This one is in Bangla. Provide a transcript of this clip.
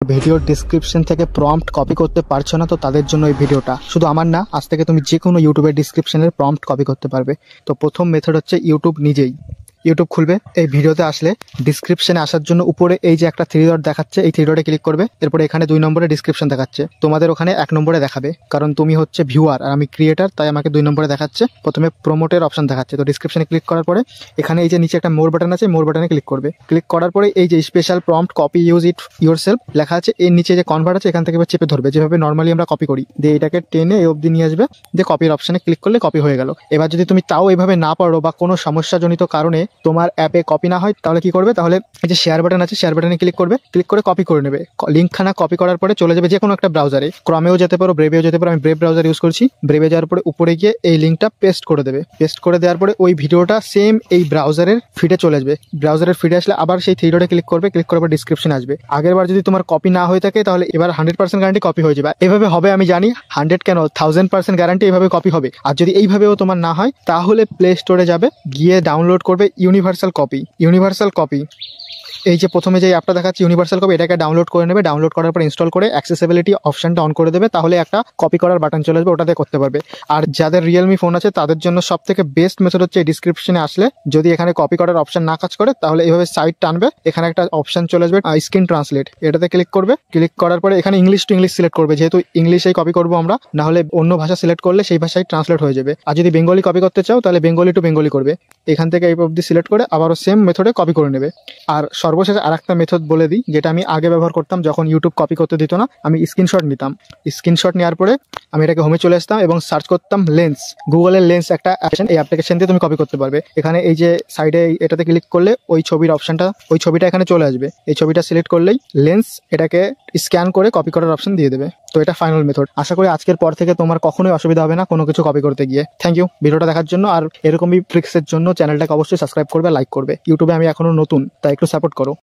ভিডিওর ডেসক্রিপশন থেকে প্রম্পট কপি করতে পারছো না, তো তাদের জন্য এই ভিডিওটা। শুধু আমার না, আজ থেকে তুমি যে কোনো ইউটিউবের ডেসক্রিপশনের প্রম্পট কপি করতে পারবে। তো প্রথম মেথড হচ্ছে ইউটিউব নিজেই। ইউটিউব খুলবে, এই ভিডিওতে আসলে ডিসক্রিপশনে আসার জন্য উপরে এই যে একটা থ্রি ডট দেখাচ্ছে, এই থ্রি ডটে ক্লিক করবে। এরপরে এখানে 2 নম্বরে ডিসক্রিপশন দেখাচ্ছে, তোমাদের ওখানে 1 নম্বরে দেখাবে, কারণ তুমি হচ্ছে ভিউয়ার আর আমি ক্রিয়েটার, তাই আমাকে 2 নম্বরে দেখাচ্ছে। প্রথমে প্রমোটের অপশন দেখাচ্ছে, তো ডিসক্রিপশনে ক্লিক করার পরে এখানে এই যে নিচে একটা মোর বাটন আছে, মোর বাটনে ক্লিক করবে। ক্লিক করার পরে এই যে special prompt copy use it your self লেখা আছে, এর নিচে যে কনভার্ট আছে এখান থেকে চেপে ধরবে, যেভাবে নর্মালি আমরা কপি করি, দিয়ে এটাকে টেনে এই অবধি নিয়ে আসবে, দিয়ে কপির অপশনে ক্লিক করলে কপি হয়ে গেল। এবার যদি তুমি তাও এইভাবে না পারো বা কোনো সমস্যাজনিত কারণে তোমার অ্যাপে কপি না হয়, তাহলে কি করবে, তাহলে এই যে শেয়ার বাটন আছে, শেয়ার বাটনে ক্লিক করবে, ক্লিক করে কপি করে নেবে। লিঙ্কখানা কপি করার পরে চলে যাবে যে কোনো একটা ব্রাউজারে, ক্রমেও যেতে পারো, ব্রেভেও যেতে পারো। আমি ব্রেভ ব্রাউজার ইউজ করছি। ব্রেভে যাওয়ার পরে উপরে গিয়ে এই লিঙ্কটা পেস্ট করে দেবে। পেস্ট করে দেওয়ার পরে ওই ভিডিওটা সেম এই ব্রাউজারের ফিডে চলে আসবে। ব্রাউজারের ফিডে আসলে আবার সেই থ্রি ডটে ক্লিক করবে, ক্লিক করার পর ডিসক্রিপশন আসবে। আগের বার যদি তোমার কপি না হয়ে থাকে, তাহলে এবার 100% গ্যারান্টি কপি হয়ে যাবে। এভাবে হবে আমি জানি, 100 কেন 1000% গ্যারান্টি এভাবে কপি হবে। আর যদি এইভাবেও তোমার না হয়, তাহলে প্লে স্টোরে যাবে, গিয়ে ডাউনলোড করবে ইউনিভার্সাল কপি। ইউনিভার্সাল কপি এই যে প্রথমে যে অ্যাপটা দেখাচ্ছি ইউনিভার্সাল কপি, এটাকে ডাউনলোড করে নেবে। ডাউনলোড করার পর ইনস্টল করে অ্যাক্সেসিবিলিটি অপশনটা অন করে দেবে, তাহলে একটা কপি করার বাটন চলে আসবে, ওটাতে করতে পারবে। আর যাদের রিয়েলমি ফোন আছে তাদের জন্য সব থেকে বেস্ট মেথড হচ্ছে ডিসক্রিপশনে আসলে যদি এখানে কপি করার অপশন না কাজ করে, তাহলে এইভাবে সাইড টানবে, এখানে একটা অপশন চলে আসবে স্ক্রিন ট্রান্সলেট, এটাতে ক্লিক করবে। ক্লিক করার পরে এখানে ইংলিশ টু ইংলিশ সিলেক্ট করবে, যেহেতু ইংলিশেই কপি করবো আমরা, না হলে অন্য ভাষা সিলেক্ট করলে সেই ভাষায় ট্রান্সলেট হয়ে যাবে। আর যদি বেঙ্গলি কপি করতে চাও, তাহলে বেঙ্গলি টু বেঙ্গলি করবে। এখান থেকে এই অবধি সিলেক্ট করে আবারও সেম মেথডে কপি করে নেবে। আর সর্বশেষ আরেকটা মেথড বলে দিই, যেটা আমি আগে ব্যবহার করতাম যখন ইউটিউব কপি করতে দিত না। আমি স্ক্রিনশট নিতাম। স্ক্রিনশট নেওয়ার পরে আমি এটাকে হোমে চলে আসতাম এবং সার্চ করতাম লেন্স। গুগলের লেন্স একটা অ্যাপ্লিকেশন, এই অ্যাপ্লিকেশন দিয়ে তুমি কপি করতে পারবে। এখানে এই যে সাইডে এটাতে ক্লিক করলে ওই ছবির অপশনটা, ওই ছবিটা এখানে চলে আসবে। এই ছবিটা সিলেক্ট করলেই লেন্স এটাকে স্ক্যান করে কপি করার অপশন দিয়ে দেবে। তো এটা ফাইনাল মেথড। আশা করি আজকের পর থেকে তোমার কখনোই অসুবিধা হবে না কোনো কিছু কপি করতে গিয়ে। থ্যাংক ইউ ভিডিওটা দেখার জন্য। আর এরকমই ট্রিক্সের জন্য চ্যানেলটাকে অবশ্যই সাবস্ক্রাইব করবে, লাইক করবে। ইউটিউবে আমি এখনো নতুন, তাই একটু সাপোর্ট